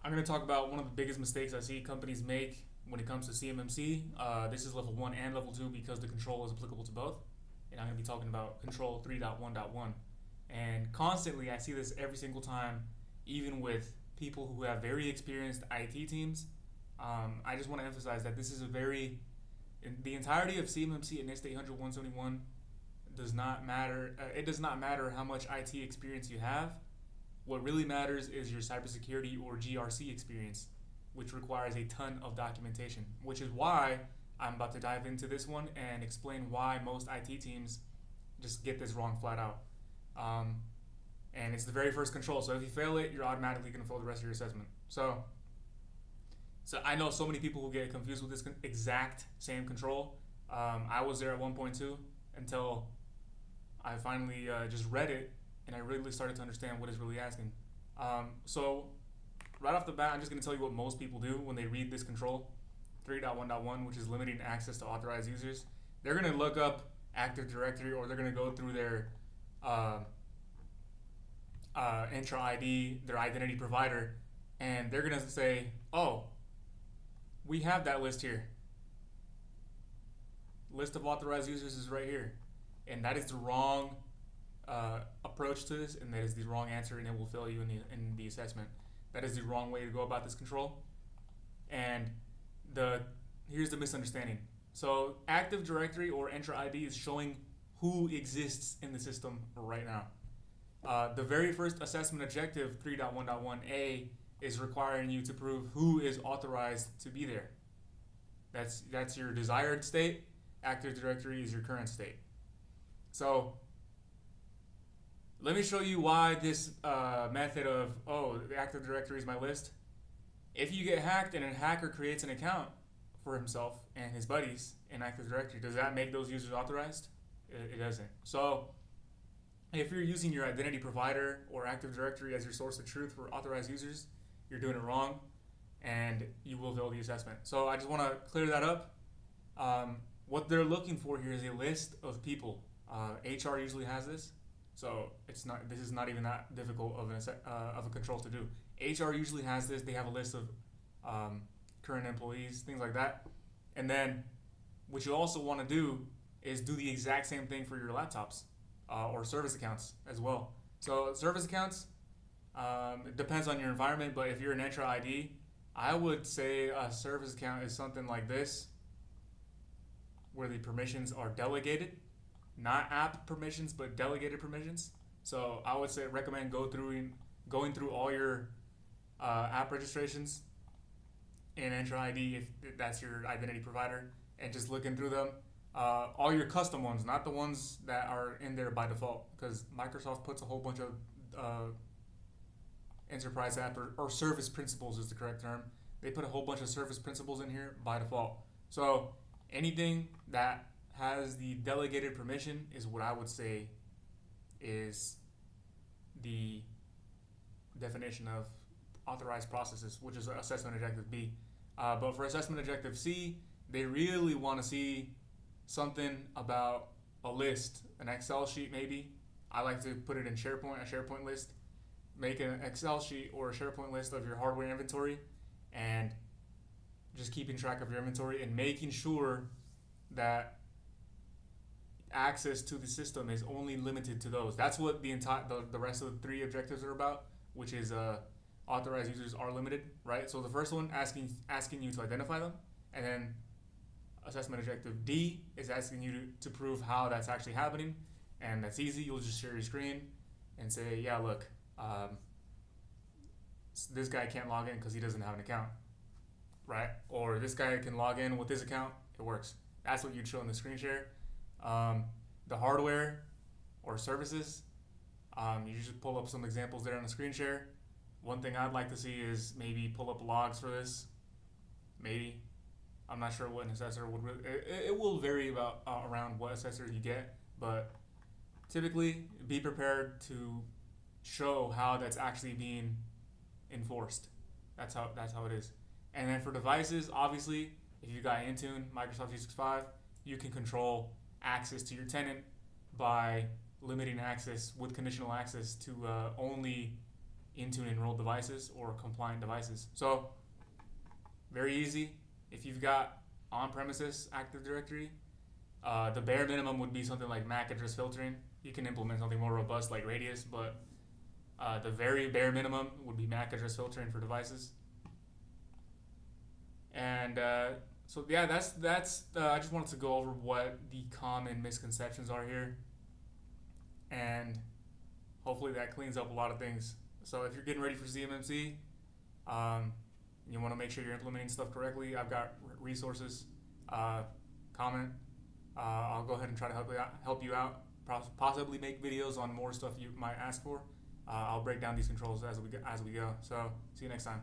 I'm going to talk about one of the biggest mistakes I see companies make when it comes to CMMC. This is level 1 and level 2 because the control is applicable to both. And I'm going to be talking about control 3.1.1. And constantly, I see this every single time, even with people who have very experienced IT teams. I just want to emphasize that this is the entirety of CMMC and NIST 800-171 does not matter. It does not matter how much IT experience you have. What really matters is your cybersecurity or GRC experience, which requires a ton of documentation, which is why I'm about to dive into this one and explain why most IT teams just get this wrong flat out. And it's the very first control. So if you fail it, you're automatically going to fail the rest of your assessment. So I know so many people who get confused with this exact same control. I was there at 1.2 until I finally just read it and I really started to understand what it's really asking. So right off the bat, I'm just going to tell you what most people do when they read this control 3.1.1, which is limiting access to authorized users. They're going to look up Active Directory, or they're going to go through their Entra ID, their identity provider, and they're going to say, oh, we have that list here. List of authorized users is right here. And that is the wrong approach to this, and that is the wrong answer, and it will fail you in the assessment. That is the wrong way to go about this control. And here's the misunderstanding. So Active Directory or Entra ID is showing who exists in the system right now. The very first assessment objective, 3.1.1a, is requiring you to prove who is authorized to be there. That's your desired state. Active Directory is your current state. So let me show you why this method of, the Active Directory is my list. If you get hacked and a hacker creates an account for himself and his buddies in Active Directory, does that make those users authorized? It doesn't. So if you're using your identity provider or Active Directory as your source of truth for authorized users, you're doing it wrong and you will fail the assessment. So I just want to clear that up. What they're looking for here is a list of people. HR usually has this, so this is not even that difficult of a control to do. HR usually has this. They have a list of current employees, things like that. And then what you also want to do is do the exact same thing for your laptops or service accounts as well. So service accounts, it depends on your environment, but if you're an Entra ID, I would say a service account is something like this, where the permissions are delegated, not app permissions, but delegated permissions. So I would recommend going through all your app registrations in Entra ID if that's your identity provider, and just looking through them. All your custom ones, not the ones that are in there by default, because Microsoft puts a whole bunch of enterprise app or service principles is the correct term. They put a whole bunch of service principles in here by default. So anything that has the delegated permission is what I would say is the definition of authorized processes, which is assessment objective B. But for assessment objective C, they really want to see something about a list, an Excel sheet maybe. I like to put it in SharePoint, a SharePoint list. Make an Excel sheet or a SharePoint list of your hardware inventory and just keeping track of your inventory and making sure that access to the system is only limited to those. That's what the rest of the three objectives are about, which is authorized users are limited, right? So the first one asking you to identify them, and then assessment objective D is asking you to prove how that's actually happening, and that's easy. You'll just share your screen and say, yeah, look, this guy can't log in because he doesn't have an account, right? Or this guy can log in with his account, it works. That's what you'd show in the screen share. The hardware or services, you just pull up some examples there on the screen share. One thing I'd like to see is maybe pull up logs for this. Maybe. I'm not sure what an assessor would really, it will vary around what assessor you get, but typically be prepared to show how that's actually being enforced. That's how it is. And then for devices, obviously, if you got Intune, Microsoft 365, you can control access to your tenant by limiting access with conditional access to only Intune enrolled devices or compliant devices. So very easy. If you've got on-premises Active Directory, the bare minimum would be something like MAC address filtering. You can implement something more robust like Radius, but the very bare minimum would be MAC address filtering for devices. And so yeah, that's I just wanted to go over what the common misconceptions are here, and hopefully that cleans up a lot of things. So if you're getting ready for Cmmc, you want to make sure you're implementing stuff correctly. I've got resources. Comment. I'll go ahead and try to help you out. Possibly make videos on more stuff you might ask for. I'll break down these controls as we go. So see you next time.